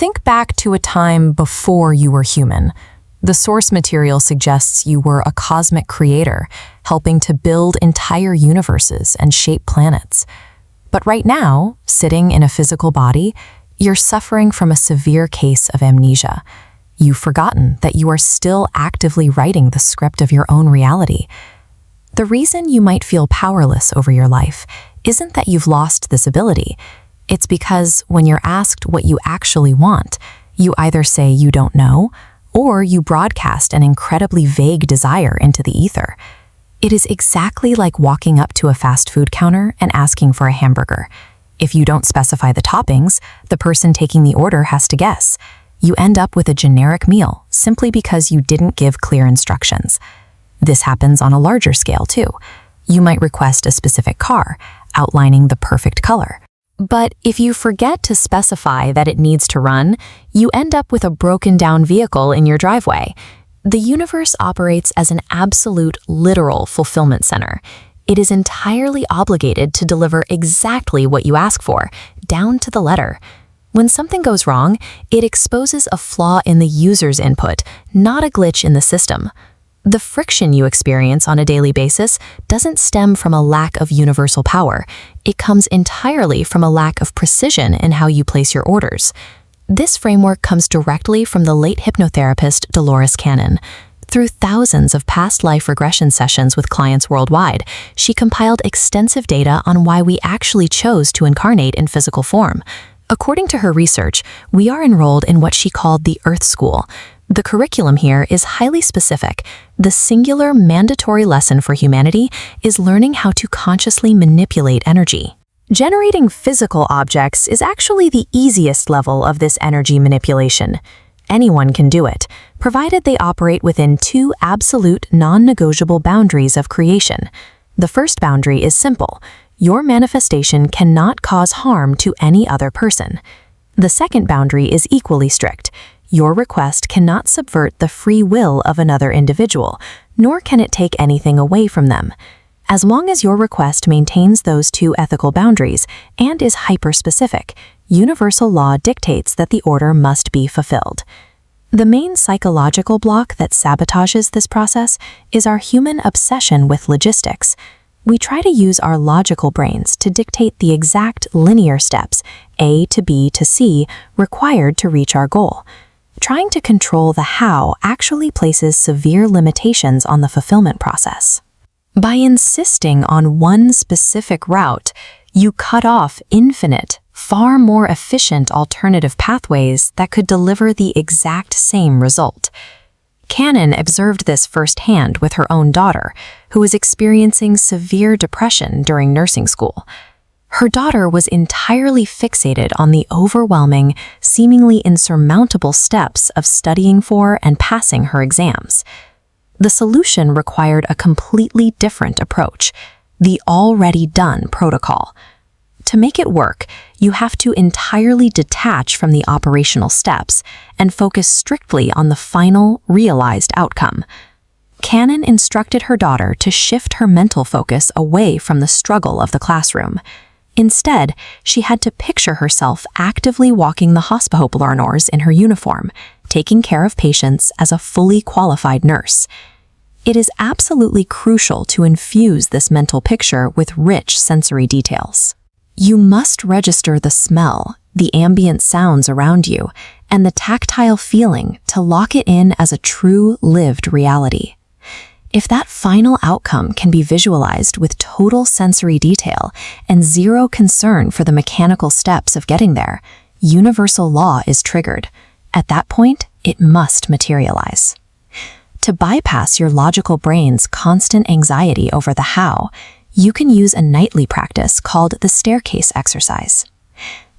Think back to a time before you were human. The source material suggests you were a cosmic creator, helping to build entire universes and shape planets. But right now, sitting in a physical body, you're suffering from a severe case of amnesia. You've forgotten that you are still actively writing the script of your own reality. The reason you might feel powerless over your life isn't that you've lost this ability. It's because when you're asked what you actually want, you either say you don't know, or you broadcast an incredibly vague desire into the ether. It is exactly like walking up to a fast food counter and asking for a hamburger. If you don't specify the toppings, the person taking the order has to guess. You end up with a generic meal simply because you didn't give clear instructions. This happens on a larger scale too. You might request a specific car, outlining the perfect color. But if you forget to specify that it needs to run, you end up with a broken-down vehicle in your driveway. The universe operates as an absolute, literal fulfillment center. It is entirely obligated to deliver exactly what you ask for, down to the letter. When something goes wrong, it exposes a flaw in the user's input, not a glitch in the system. The friction you experience on a daily basis doesn't stem from a lack of universal power. It comes entirely from a lack of precision in how you place your orders. This framework comes directly from the late hypnotherapist Dolores Cannon. Through thousands of past life regression sessions with clients worldwide, she compiled extensive data on why we actually chose to incarnate in physical form. According to her research, we are enrolled in what she called the Earth School. The curriculum here is highly specific. The singular mandatory lesson for humanity is learning how to consciously manipulate energy. Generating physical objects is actually the easiest level of this energy manipulation. Anyone can do it, provided they operate within two absolute non-negotiable boundaries of creation. The first boundary is simple. Your manifestation cannot cause harm to any other person. The second boundary is equally strict. Your request cannot subvert the free will of another individual, nor can it take anything away from them. As long as your request maintains those two ethical boundaries and is hyper-specific, universal law dictates that the order must be fulfilled. The main psychological block that sabotages this process is our human obsession with logistics. We try to use our logical brains to dictate the exact linear steps, A to B to C, required to reach our goal. Trying to control the how actually places severe limitations on the fulfillment process. By insisting on one specific route, you cut off infinite, far more efficient alternative pathways that could deliver the exact same result. Cannon observed this firsthand with her own daughter, who was experiencing severe depression during nursing school. Her daughter was entirely fixated on the overwhelming, seemingly insurmountable steps of studying for and passing her exams. The solution required a completely different approach, the already done protocol. To make it work, you have to entirely detach from the operational steps and focus strictly on the final, realized outcome. Cannon instructed her daughter to shift her mental focus away from the struggle of the classroom. Instead, she had to picture herself actively walking the Hospehoplarnors in her uniform, taking care of patients as a fully qualified nurse. It is absolutely crucial to infuse this mental picture with rich sensory details. You must register the smell, the ambient sounds around you, and the tactile feeling to lock it in as a true, lived reality. If that final outcome can be visualized with total sensory detail and zero concern for the mechanical steps of getting there, universal law is triggered. At that point, it must materialize. To bypass your logical brain's constant anxiety over the how, you can use a nightly practice called the staircase exercise.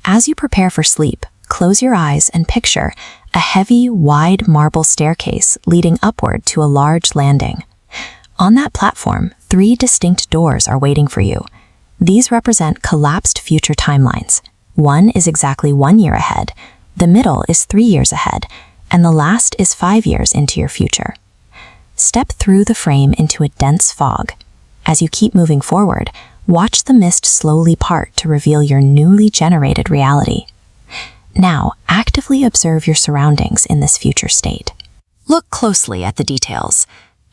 As you prepare for sleep, close your eyes and picture a heavy, wide marble staircase leading upward to a large landing. On that platform, 3 distinct doors are waiting for you. These represent collapsed future timelines. One is exactly 1 year ahead, the middle is 3 years ahead, and the last is 5 years into your future. Step through the frame into a dense fog. As you keep moving forward, watch the mist slowly part to reveal your newly generated reality. Now, actively observe your surroundings in this future state. Look closely at the details.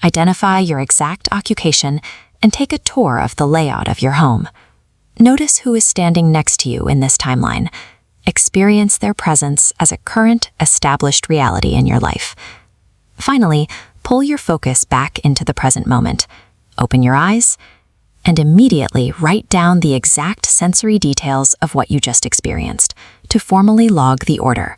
Identify your exact occupation and take a tour of the layout of your home. Notice who is standing next to you in this timeline. Experience their presence as a current, established reality in your life. Finally, pull your focus back into the present moment. Open your eyes and immediately write down the exact sensory details of what you just experienced to formally log the order.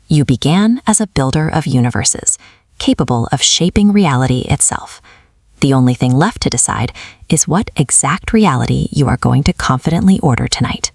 You began as a builder of universes, capable of shaping reality itself. The only thing left to decide is what exact reality you are going to confidently order tonight.